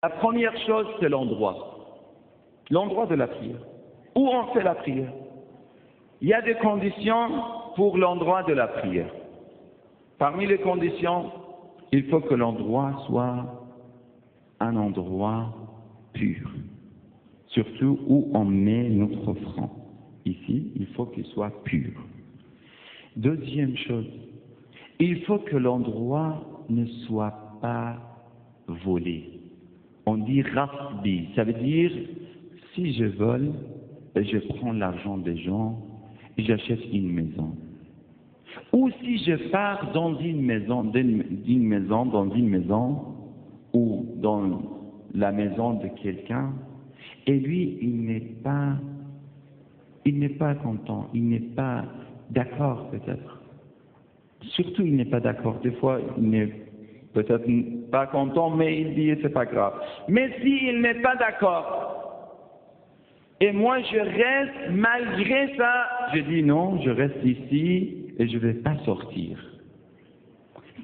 La première chose, c'est l'endroit. L'endroit de la prière. Où on fait la prière. Il y a des conditions pour l'endroit de la prière. Parmi les conditions, il faut que l'endroit soit un endroit pur. Surtout où on met notre offrande. Ici, il faut qu'il soit pur. Deuxième chose, il faut que l'endroit ne soit pas volé. On dit rasbi, ça veut dire si je vole, je prends l'argent des gens et j'achète une maison. Ou si je pars dans une maison, ou dans la maison de quelqu'un, et lui, il n'est pas content, il n'est pas d'accord peut-être. Surtout, il n'est pas d'accord. Des fois, il n'est peut-être pas content, mais il dit c'est pas grave. Mais s'il n'est pas d'accord, et moi je reste malgré ça, je dis non, je reste ici et je ne vais pas sortir.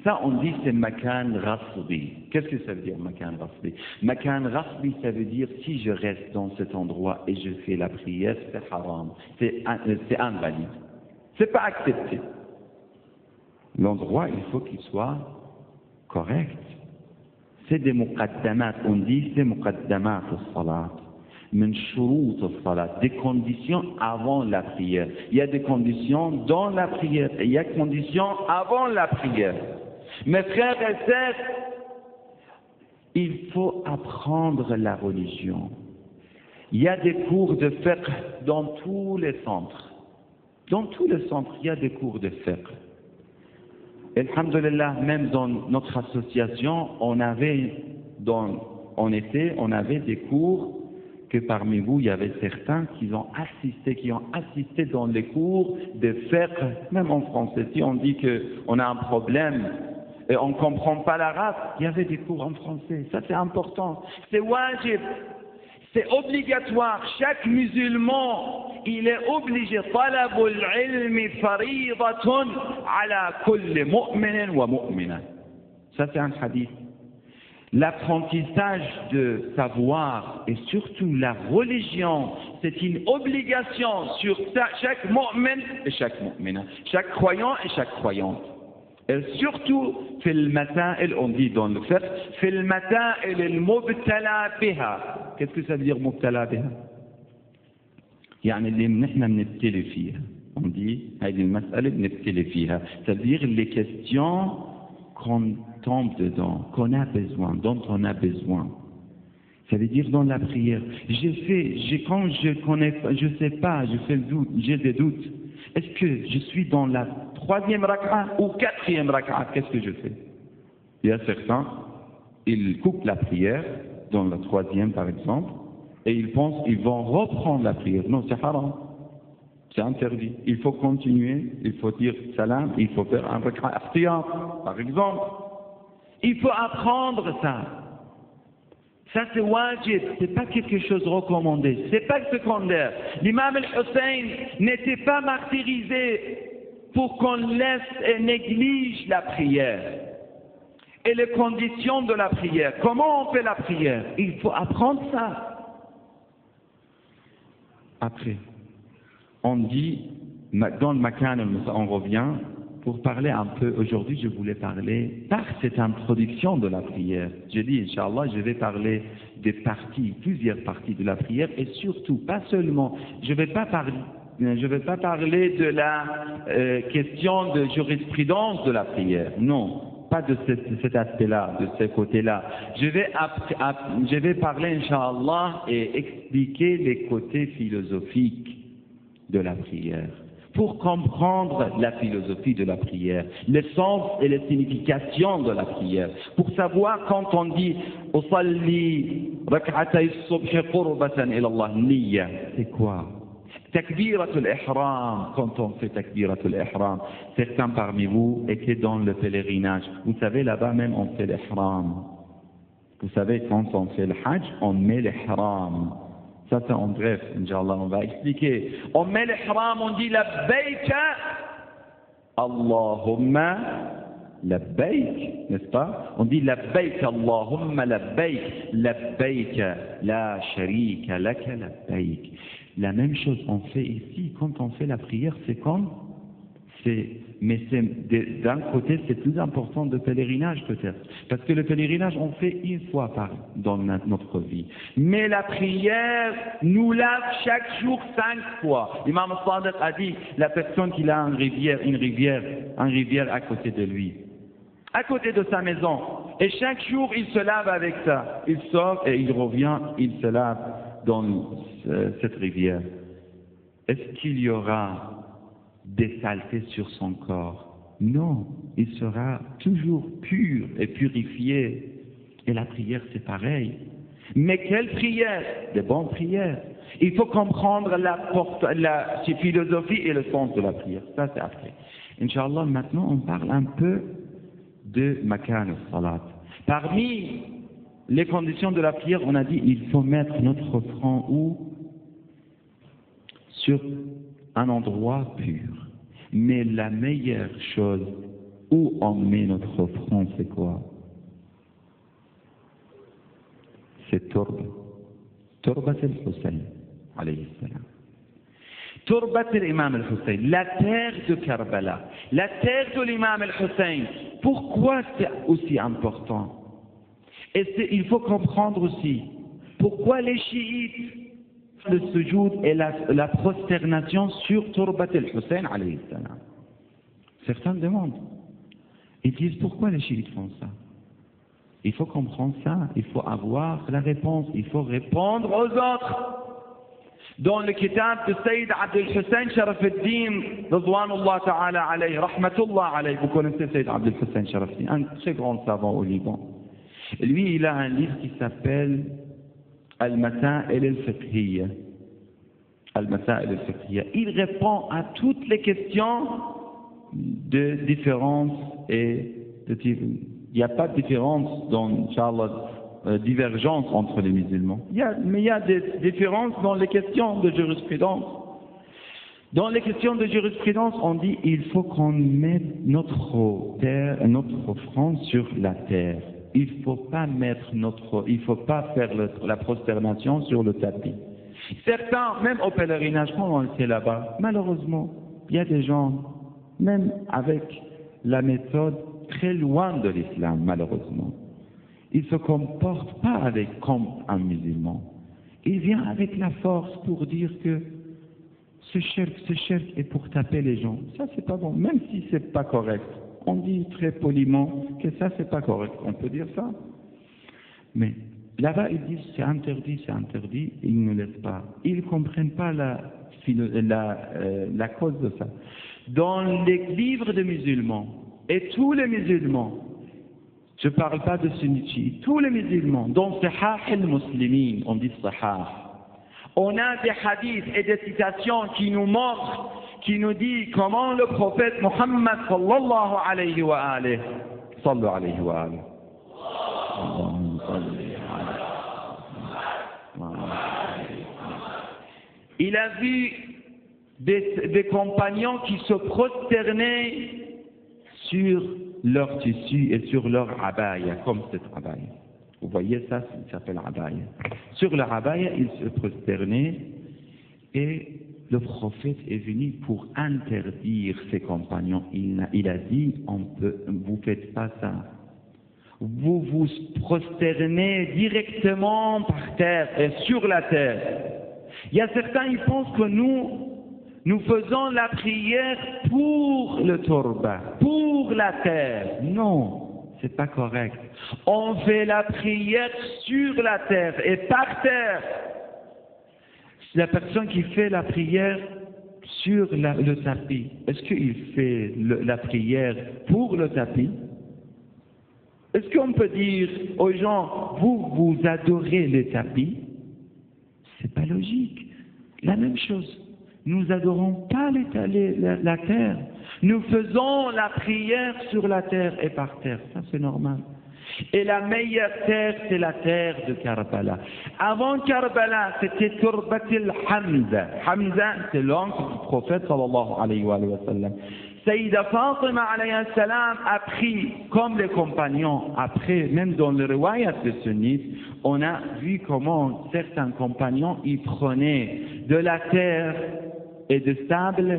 Ça, on dit c'est makan rasbi. Qu'est-ce que ça veut dire makan rasbi? Makan rasbi, ça veut dire si je reste dans cet endroit et je fais la prière, c'est haram, c'est invalide, c'est pas accepté. L'endroit, il faut qu'il soit correct. C'est des muqaddamat, on dit c'est muqaddamat al-salat. Min shurut al-salat, des conditions avant la prière. Il y a des conditions dans la prière et il y a des conditions avant la prière. Mes frères et sœurs, il faut apprendre la religion. Il y a des cours de fiqh dans tous les centres. Dans tous les centres, il y a des cours de fiqh. Alhamdulillah, même dans notre association, on avait des cours que parmi vous, il y avait certains qui ont assisté dans les cours de fiqh, même en français. Si on dit qu'on a un problème et on ne comprend pas l'arabe, il y avait des cours en français. Ça, c'est important. C'est wajib. C'est obligatoire. Chaque musulman, il est obligé. Talabul ilmi faridatun ala kulli mu'minin wa mu'mina. Ça, c'est un hadith. L'apprentissage de savoir et surtout la religion, c'est une obligation sur chaque mu'min et chaque mu'mina. Chaque croyant et chaque croyante. Et surtout, fil mata'il, on dit dans le fiqh, fil mata'il al-mubtala biha. Qu'est-ce que ça veut dire mubtala biha? يعني اللي نحن بنبتلي فيها. On dit هذه المسألة بنبتلي فيها. C'est-à-dire les questions qu'on tombe dedans, qu'on a besoin, dont on a besoin. Ça veut dire dans la prière. Quand je connais, je sais pas, je fais le doute, j'ai des doutes. Est-ce que je suis dans la 3e raka'a ou 4e raka'a? Qu'est-ce que je fais? Il y a certains, ils coupent la prière, dans la 3e par exemple, et ils pensent qu'ils vont reprendre la prière. Non, c'est haram. C'est interdit. Il faut continuer, il faut dire salam, il faut faire un raka'a ikhtiyar, par exemple. Il faut apprendre ça. Ça, c'est wajib, c'est pas quelque chose de recommandé, c'est pas secondaire. L'imam al-Hussein n'était pas martyrisé pour qu'on laisse et néglige la prière et les conditions de la prière. Comment on fait la prière? Il faut apprendre ça. Après, on dit, dans le Makan, on revient, pour parler un peu, aujourd'hui je voulais parler par cette introduction de la prière. J'ai dit, Inch'Allah, je vais parler des parties, plusieurs parties de la prière et surtout, pas seulement, je ne vais pas parler de la question de jurisprudence de la prière, non, pas de cet aspect-là, de ce côté-là. Je vais parler, Inch'Allah, et expliquer les côtés philosophiques de la prière. Pour comprendre la philosophie de la prière, le sens et les significations de la prière, pour savoir quand on dit « Usalli rak'atay as-subh qurbatan ila Allah » niyya, c'est quoi? Takbiratul ihram, quand on fait takbiratul ihram, certains parmi vous étaient dans le pèlerinage. Vous savez, là-bas même on fait l'ihram. Vous savez, quand on fait le hajj, on met l'ihram. Ça, c'est en bref, Inch'Allah, on va expliquer. On met l'ihram, on dit labbayka, Allahumma labbaik, n'est-ce pas? On dit labbaik Allahumma labbaik, labbaik la sharika laka labbaik. La même chose on fait ici, quand on fait la prière, mais d'un côté, c'est plus important de pèlerinage peut-être. Parce que le pèlerinage, on fait une fois dans notre vie. Mais la prière nous lave chaque jour 5 fois. L'imam Sadiq a dit, la personne qui a une rivière à côté de lui, à côté de sa maison. Et chaque jour, il se lave avec ça. Il sort et il revient, il se lave dans cette rivière. Est-ce qu'il y aura des saletés sur son corps? Non, il sera toujours pur et purifié. Et la prière, c'est pareil. Mais quelle prière? Des bonnes prières. Il faut comprendre la philosophie et le sens de la prière. Ça, c'est après. Inch'Allah, maintenant, on parle un peu de makan al-salat. Parmi les conditions de la prière, on a dit il faut mettre notre front où? Sur un endroit pur. Mais la meilleure chose où on met notre front, c'est quoi? C'est Turbat al-Hussein, alayhi salam. Turbat al-Imam al-Hussein, la terre de Karbala, la terre de l'Imam al-Hussein. Pourquoi c'est aussi important? Et il faut comprendre aussi pourquoi les chiites le sujoud et la prosternation sur Turbat al-Hussein alayhi salam. Certains demandent, ils disent pourquoi les chiites font ça? Il faut comprendre ça, il faut avoir la réponse, il faut répondre aux autres. Dans le kitab de Sayyid Abdel Hussein Sharaf al-Din, Ridwanullah ta'ala alayhi, rahmatullah alayhi, vous connaissez Sayyid Abdel Hussein Sharaf al-Din, un très grand savant au Liban. Lui, il a un livre qui s'appelle Al-Masail al-Fiqhiyya. Al-Masail al-Fiqhiyya. Il répond à toutes les questions de différence et il n'y a pas de différence dans, Inch'Allah, divergence entre les musulmans. Mais il y a des différences dans les questions de jurisprudence. Dans les questions de jurisprudence, on dit il faut qu'on mette notre front sur la terre. Il ne faut pas faire la prosternation sur le tapis. Certains, même au pèlerinage, quand on était là-bas, malheureusement, il y a des gens, même avec la méthode très loin de l'islam, malheureusement, ils ne se comportent pas comme un musulman. Il vient avec la force pour dire que ce shirk est pour taper les gens. Ça, c'est pas bon, même si c'est pas correct. On dit très poliment que ça, c'est pas correct. On peut dire ça. Mais là-bas, ils disent c'est interdit, ils ne laissent pas. Ils ne comprennent pas la cause de ça. Dans les livres de musulmans, et tous les musulmans, je ne parle pas de sunnites, tous les musulmans, dans Sahih al-Muslimin, on dit Sahih, on a des hadiths et des citations qui nous montrent, qui nous dit comment le prophète Muhammad sallallahu alayhi wa alayhi, sallu alayhi wa alayhi. Il a vu des compagnons qui se prosternaient sur leur tissu et sur leur abaya, comme cette abaya. Vous voyez ça, ça s'appelle abaya. Sur leur abaya, ils se prosternaient et le prophète est venu pour interdire ses compagnons. Il a dit, vous faites pas ça. Vous vous prosternez directement par terre et sur la terre. Il y a certains, ils pensent que nous faisons la prière pour le turba, pour la terre. Non, c'est pas correct. On fait la prière sur la terre et par terre. La personne qui fait la prière sur le tapis, est-ce qu'il fait la prière pour le tapis? Est-ce qu'on peut dire aux gens, vous adorez les tapis? C'est pas logique. La même chose. Nous adorons pas la terre. Nous faisons la prière sur la terre et par terre. Ça, c'est normal. Et la meilleure terre, c'est la terre de Karbala. Avant Karbala, c'était Turbat al-Hamza. Hamza, c'est l'oncle du prophète sallallahu alayhi wa sallam. Sayyida Fatima alayhi salam a pris, comme les compagnons, après, même dans le riwayat de sunnites, on a vu comment certains compagnons, ils prenaient de la terre et de sable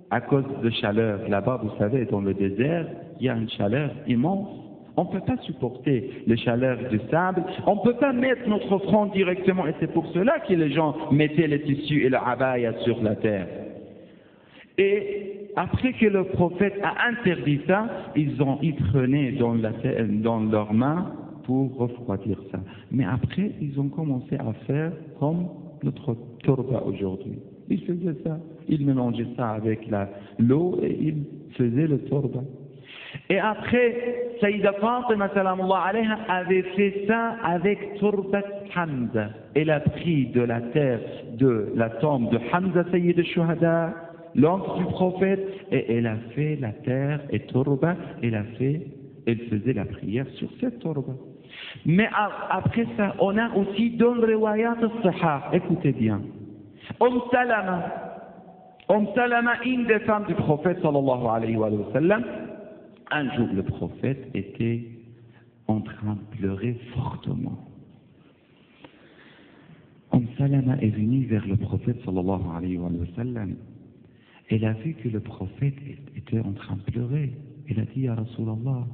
à cause de chaleur. Là-bas, vous savez, dans le désert, il y a une chaleur immense. On ne peut pas supporter les chaleurs du sable. On ne peut pas mettre notre front directement. Et c'est pour cela que les gens mettaient les tissus et le abaya sur la terre. Et après que le prophète a interdit ça, ils prenaient dans leurs mains pour refroidir ça. Mais après, ils ont commencé à faire comme notre torba aujourd'hui. Ils faisaient ça. Ils mélangeaient ça avec l'eau et ils faisaient le torba. Et après, Sayyida Fatima salamullah alayha avait fait ça avec turbat Hamza. Elle a pris de la terre de la tombe de Hamza Sayyid al-Shuhada, l'oncle du prophète, et elle a fait la terre et turba, elle faisait la prière sur cette turba. Mais après ça, on a aussi dans le riwayat al-Sahah, écoutez bien, Salama, une des femmes du prophète sallallahu alayhi wa sallam, un jour le prophète était en train de pleurer fortement. Salama est venue vers le prophète sallallahu alayhi wa sallam. Elle a vu que le prophète était en train de pleurer. Elle a dit, Ya Rasulallah,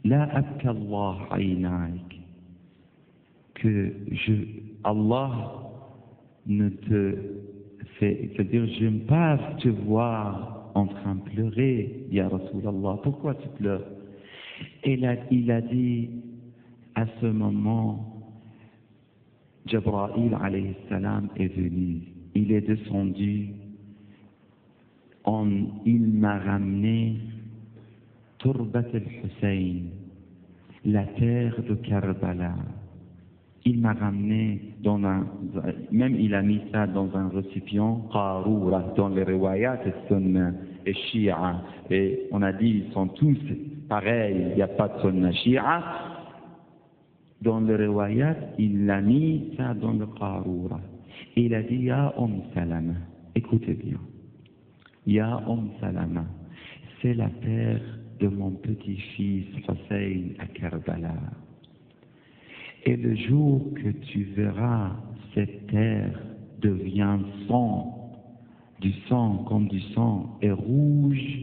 La abka Allah aynaik, que Allah ne te fait, c'est-à-dire, je n'aime pas te voir en train de pleurer, Ya Rasulallah, pourquoi tu pleures? Il a dit, à ce moment, Jabraïl alayhi salam est venu, il est descendu, il m'a ramené Turbat al-Hussein, la terre de Karbala. Il m'a ramené même il a mis ça dans un récipient, Qaroura, dans les riwayat et sunna et Shia. Et on a dit, ils sont tous pareils, il n'y a pas de sunna Shia. Dans le riwayat, il a mis ça dans le Qaroura. Et il a dit, Ya Salama, écoutez bien. Ya Salama, c'est la terre de mon petit-fils Hussein à Karbala. Et le jour que tu verras cette terre devient du sang comme du sang et rouge,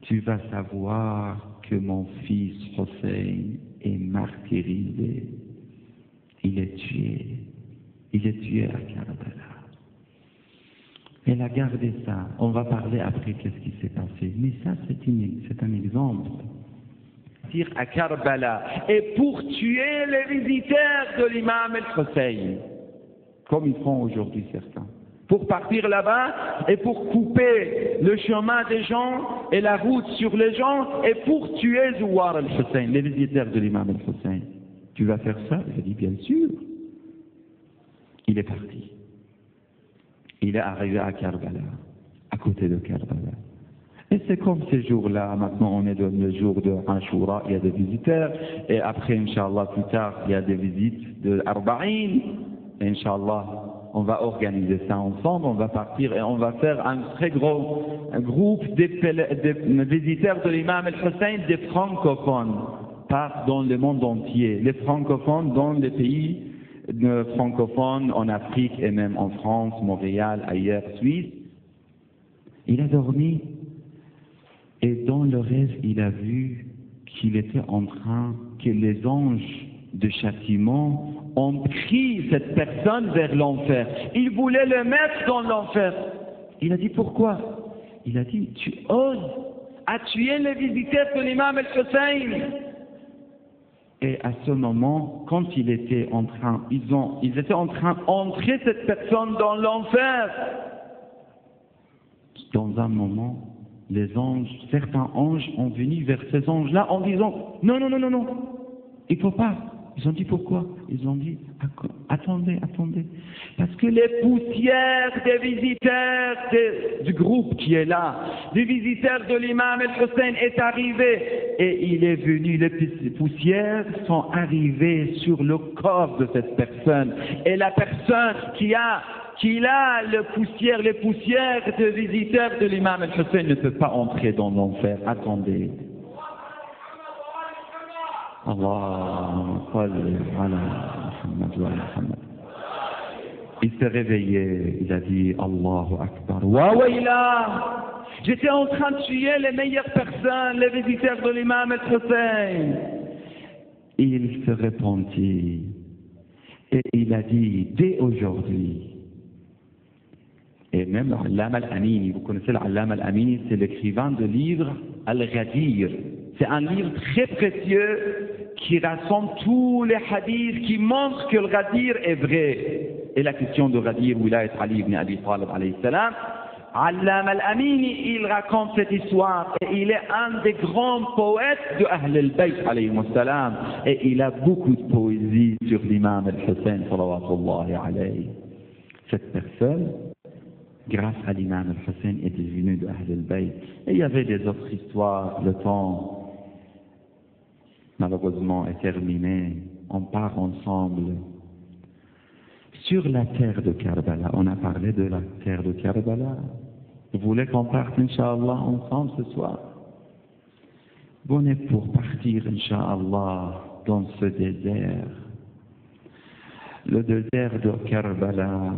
tu vas savoir que mon fils Hussein est martyrisé. Il est tué à Karbala. Elle a gardé ça. On va parler après qu'est-ce qui s'est passé. Mais ça, c'est un exemple. À Karbala et pour tuer les visiteurs de l'imam al-Hussein, comme ils font aujourd'hui certains. Pour partir là-bas et pour couper le chemin des gens et la route sur les gens et pour tuer Zouar al-Hussein, les visiteurs de l'imam al-Hussein. Tu vas faire ça? Il a dit bien sûr. Il est parti. Il est arrivé à Karbala, à côté de Karbala. Et c'est comme ces jours-là, maintenant on est dans le jour de Ashura, il y a des visiteurs, et après, Inch'Allah, plus tard, il y a des visites de Arba'in, et Inch'Allah, on va organiser ça ensemble, on va partir et on va faire un très gros groupe des visiteurs de l'imam al-Hussein, des francophones, pas dans le monde entier, les francophones dans les pays francophones en Afrique et même en France, Montréal, ailleurs, Suisse. Il a dormi. Et dans le rêve, il a vu qu'il était en train, que les anges de châtiment ont pris cette personne vers l'enfer. Ils voulaient le mettre dans l'enfer. Il a dit pourquoi? Il a dit, tu oses à tuer les visiteurs de l'imam al-Hussein. Et à ce moment, quand il était en train, ils étaient en train d'entrer cette personne dans l'enfer. Dans un moment, certains anges ont venu vers ces anges-là en disant non, il ne faut pas. Ils ont dit pourquoi? Ils ont dit attendez, parce que les poussières des visiteurs du groupe qui est là, des visiteurs de l'imam al-Hussein est arrivé et il est venu, les poussières sont arrivées sur le corps de cette personne et la personne qui a qu'il a les poussières de visiteurs de l'imam al-Hussein ne peut pas entrer dans l'enfer. Attendez. Allahumma salli ala Muhammad wa ala Muhammad. Il s'est réveillé, il a dit Allahu Akbar. Wa wayla. J'étais en train de tuer les meilleures personnes, les visiteurs de l'imam al-Hussein. Il se repentit et il a dit dès aujourd'hui. Et même Allama al-Amini, vous connaissez l'Allama al-Amini, c'est l'écrivain de livre Al-Ghadir. C'est un livre très précieux qui rassemble tous les hadiths qui montrent que le Ghadir est vrai. Et la question de Ghadir, Wilayat Ali ibn Abi Talib alayhi salam, Allama al-Amini, il raconte cette histoire et il est un des grands poètes de Ahl al-Bayt alayhi salam et il a beaucoup de poésie sur l'imam al-Hussein salawatullahi alayhi. Cette personne, grâce à l'imam al-Hussein, est devenue de Ahl al-Bayt. Et il y avait des autres histoires, le temps malheureusement est terminé, on part ensemble sur la terre de Karbala. On a parlé de la terre de Karbala. Vous voulez qu'on parte, Inch'Allah, ensemble ce soir? On est pour partir, Inch'Allah, dans ce désert. Le désert de Karbala,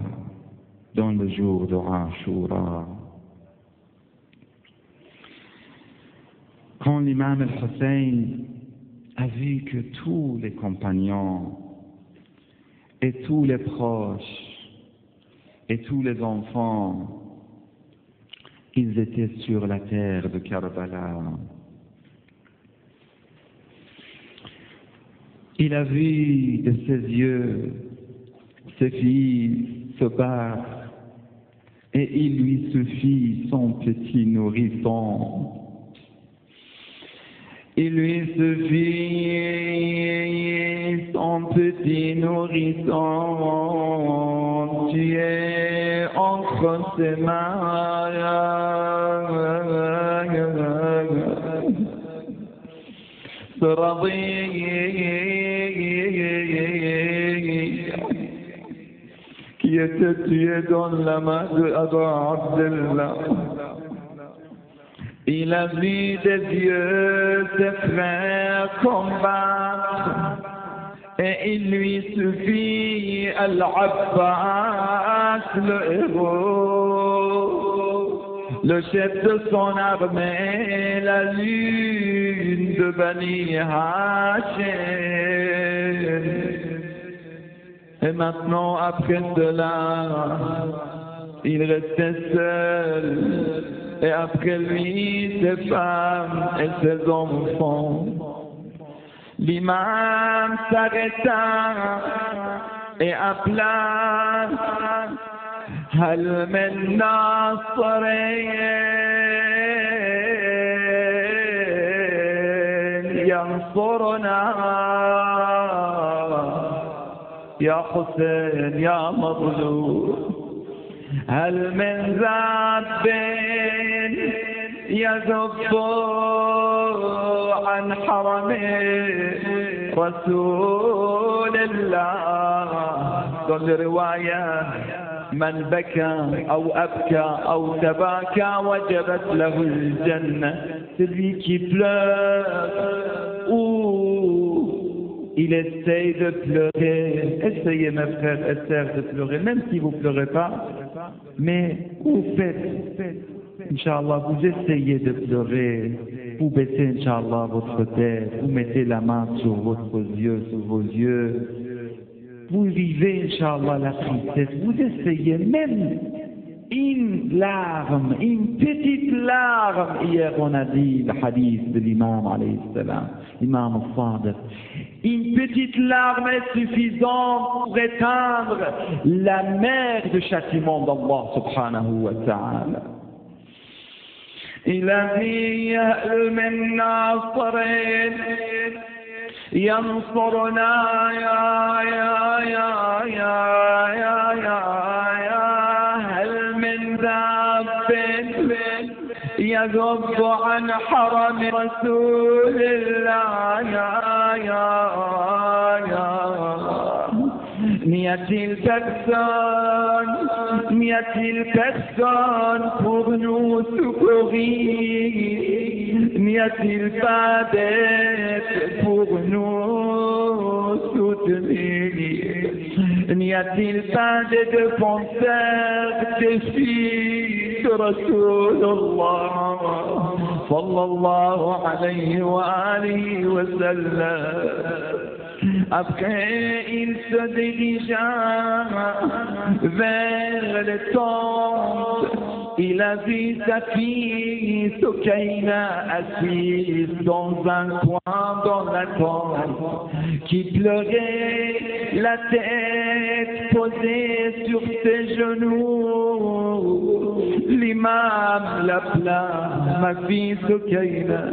dans le jour de Ashura. Quand l'imam al-Hussein a vu que tous les compagnons et tous les proches et tous les enfants, ils étaient sur la terre de Karbala. Il a vu de ses yeux ses filles se battre et il lui suffit son petit nourrisson. Il lui suffit son petit nourrisson, tué entre ses mains. Ce qui était tué dans la main de Abu Abdullah. Il a vu des yeux ses frères combattre et il lui suffit Al-Abbas, le héros, le chef de son armée, la lune de Bani Hashim. Et maintenant, après cela, il restait seul. Et après lui, ses femmes et ses enfants. L'imam s'arrêta et appela Hal min nasirin yansurna ya Hussein ya Mazlum. هل من ذاب يذب عن حرم رسول الله. Dans les riwayat, من بكى أو أبكى أو تباكى وجبت له الجنة. Celui qui pleure ou il essaye de pleurer. Essayez, mes frères et sœurs, de pleurer, même si vous ne pleurez pas. Mais vous faites, Inch'Allah, vous essayez de pleurer. Vous baissez, Inch'Allah, votre tête. Vous mettez la main sur vos yeux. Vous vivez, Inch'Allah, la tristesse. Vous essayez même une larme, une petite larme. Hier, on a dit le hadith de l'imam, alayhi salam, l'imam al-Sadiq. Une petite larme est suffisante pour éteindre la mer de châtiment d'Allah subhanahu wa ta'ala. Il a dit min nasirin yansurna hal min dabbin يذب عن حرم رسول الله N'y a-t-il personne pour nous secourir? N'y a-t-il pas d'aide pour nous soutenir? N'y a-t-il pas des défenseurs des filles de Rasulallah sallallahu alayhi wa sallam? Après, il se dirigea vers les tentes. Il a vu sa fille Soukaina assise dans un coin dans la tente, qui pleurait, la tête posée sur ses genoux. L'imam l'appela, ma fille Soukaina.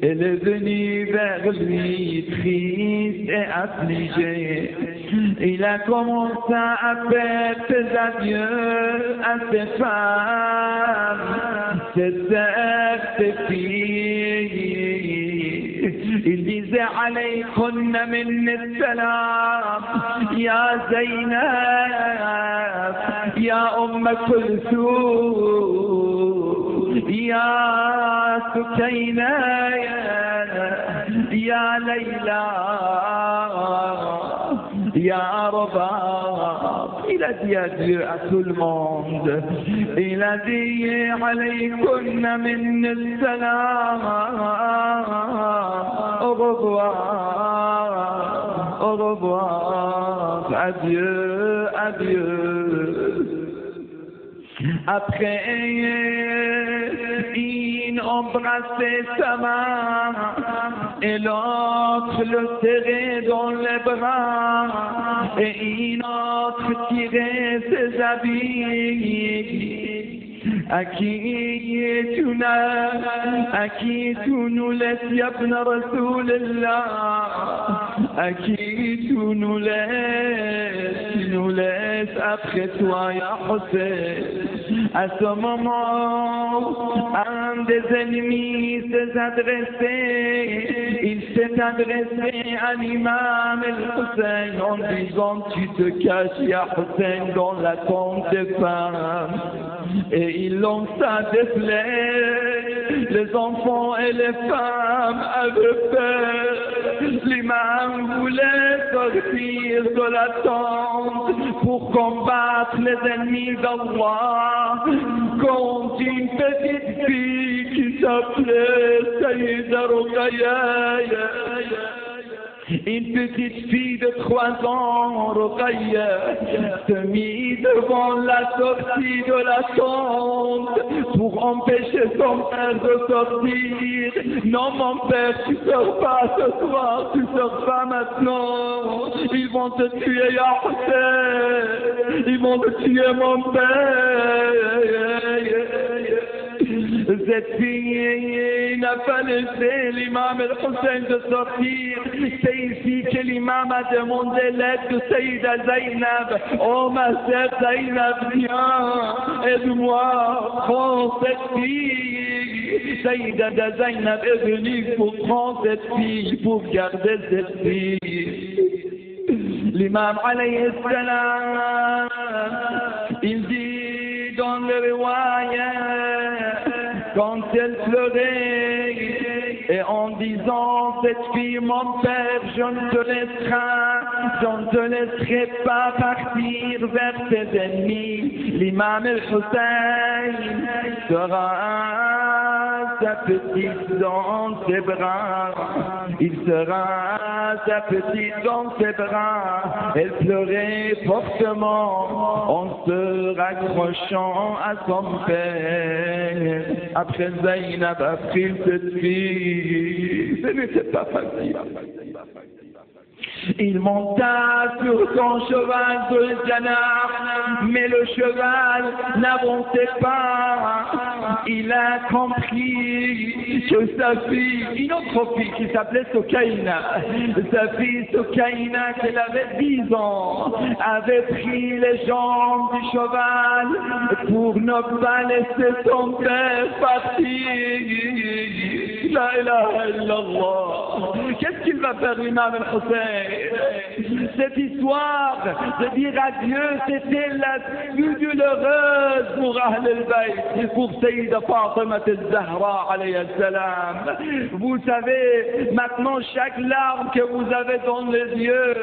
Elle est venue vers lui, triste et affligée. Il a commencé à faire ses adieux à ses femmes, ses sœurs, ses filles. Il disait alaykunna minni salam, ya Zaynab, ya Kulthum, ya Soukaina, ya Layla, ya Rabab. Il a dit adieu à tout le monde. Il a dit alaykunna minni salam, au revoir, au revoir, adieu, adieu. Après, il embrassait sa main et l'autre le serrait dans les bras et une autre tirait ses habits. À qui tu nous laisses, ya ibn Rasulullah? À qui tu nous laisses après toi, ya Hussein? À ce moment, un des ennemis s'est adressé, il s'est adressé à l'imam al-Hussein en disant: tu te caches, ya Hussein, dans la tente des femmes. Et il lança des flèches, les enfants et les femmes avaient peur. L'imam voulait sortir de la tente pour combattre les ennemis d'Allah, quand une petite fille qui s'appelait Sayyida Ruqayya, une petite fille de 3 ans, Ruqayya, se mit devant la sortie de la tente pour empêcher son père de sortir. Non, mon père, tu sors pas ce soir, tu sors pas maintenant. Ils vont te tuer, ya Hussein. Ils vont te tuer, mon père. Cette fille n'a pas laissé l'imam al-Hussein de sortir. C'est ici que l'imam a demandé l'aide de Sayyida Zaynab. Oh ma sœur Zaynab, viens, aide-moi, prends cette fille. Sayyida Zaynab est venue pour prendre cette fille, pour garder cette fille. L'imam alayhi salam, il dit dans le riwaya, quand elle pleurait, et en disant: cette fille, mon père, je ne te laisserai pas partir vers tes ennemis. L'imam al-Hussein sera sa petite dans ses bras. Il sera sa petite dans ses bras. Elle pleurait fortement en se raccrochant à son père. Après, Zaynab a pris cette fille. Ce n'était pas facile. Il monta sur son cheval de Jannah, mais le cheval n'avançait pas. Il a compris que sa fille, une autre fille qui s'appelait Soukaina, sa fille Soukaina, qu'elle avait 10 ans, avait pris les jambes du cheval pour ne pas laisser son père partir. la ilaha illallah. Qu'est-ce qu'il va faire l'imam al-Hussein? Cette histoire de dire adieu, c'était la plus douloureuse pour Ahl al-Bayt, pour Sayyida Fatima al-Zahra alayhi salam. Vous savez, maintenant chaque larme que vous avez dans les yeux,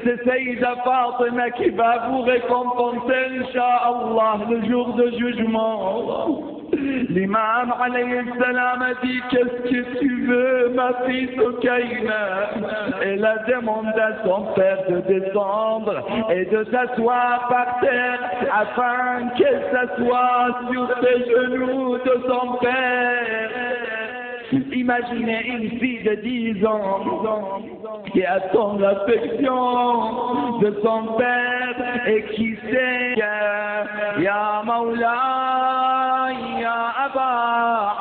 c'est Sayyida Fatima qui va vous récompenser, Inch'Allah, le jour de jugement. L'imam alayhi salam a dit, qu'est-ce que tu veux, ma fille Soukaina? Elle a demandé à son père de descendre et de s'asseoir par terre afin qu'elle s'assoie sur les genoux de son père. Imaginez une fille de 10 ans qui attend l'affection de son père et qui sait que Ya Mawla, Ya Aba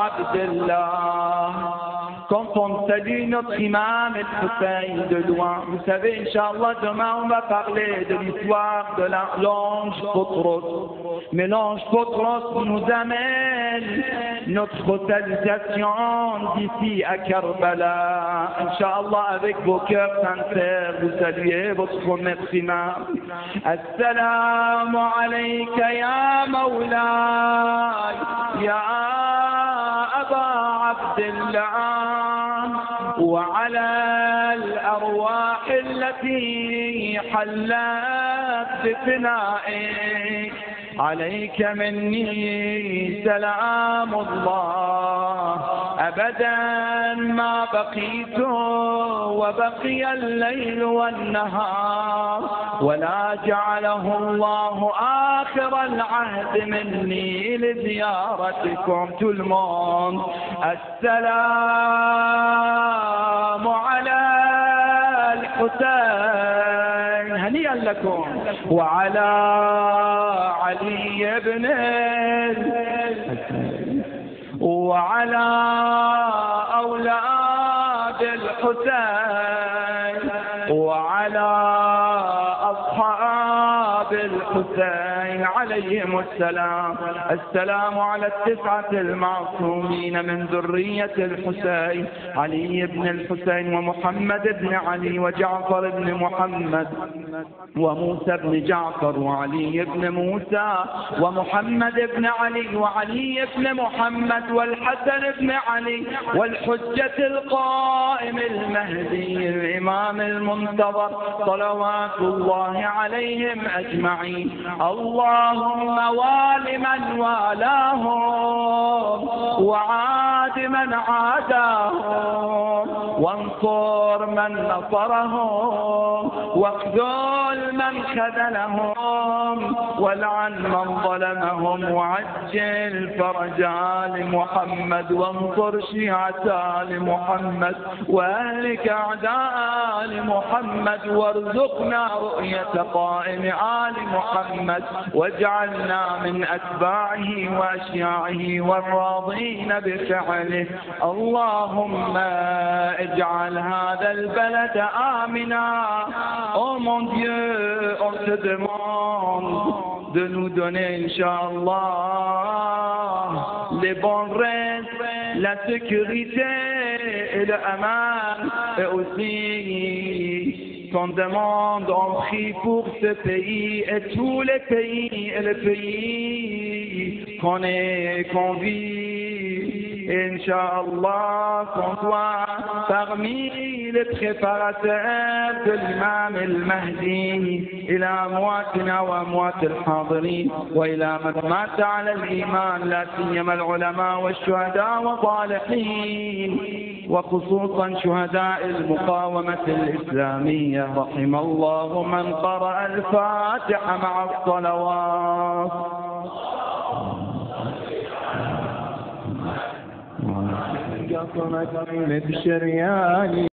Abdullah. Quand on salue notre imam al-Hussein de loin, vous savez, Inch'Allah, demain on va parler de l'histoire de l'ange Potros. Mais l'ange Potros nous amène notre salutation d'ici à Karbala. Inch'Allah, avec vos cœurs sincères, vous saluez votre maître imam. Assalamu alayka ya Mawla, ya Aba Abdullah. وعلى الأرواح التي حلت بفنائك عليك مني سلام الله أبدا ما بقيت وبقي الليل والنهار ولا جعله الله آخر العهد مني لزيارتكم tout le monde. السلام على الحسين هنيئا لكم وعلى علي بن وعلى أولاد الحسين وعلى أصحاب الحسين عليهم السلام. السلام على التسعة المعصومين من ذرية الحسين علي بن الحسين ومحمد بن علي وجعفر بن محمد وموسى بن جعفر وعلي بن موسى ومحمد بن علي وعلي بن محمد والحسن بن علي والحجة القائم المهدي الإمام المنتظر صلوات الله عليهم أجمعين. اللهم وال من والاهم وعاد من عاداهم وانصر من نصرهم واخذل من خذلهم والعن من ظلمهم وعجل فرجا لمحمد وانصر شيعة لمحمد واهلك أعداء لمحمد وارزقنا رؤية قائم آل محمد واجعلنا من أتباعه وأشياعه والراضين بفعله. اللهم اجعل هذا البلد آمنا. Oh mon Dieu, on te demande de nous donner, Inch'Allah, les bons rêves, la sécurité et le aman, et aussi qu'on demande, on prie pour ce pays et tous les pays et les pays qu'on vit. Inch'Allah, qu'on soit parmi les préparateurs de l'imam al-Mahdi إلى أمواتنا وأموات الحاضرين وإلى من مات على الإيمان لا سيما العلماء والشهداء والصالحين وخصوصا شهداء المقاومة الإسلامية. رحم الله من قرأ الفاتحة مع الصلوات. ابشر يا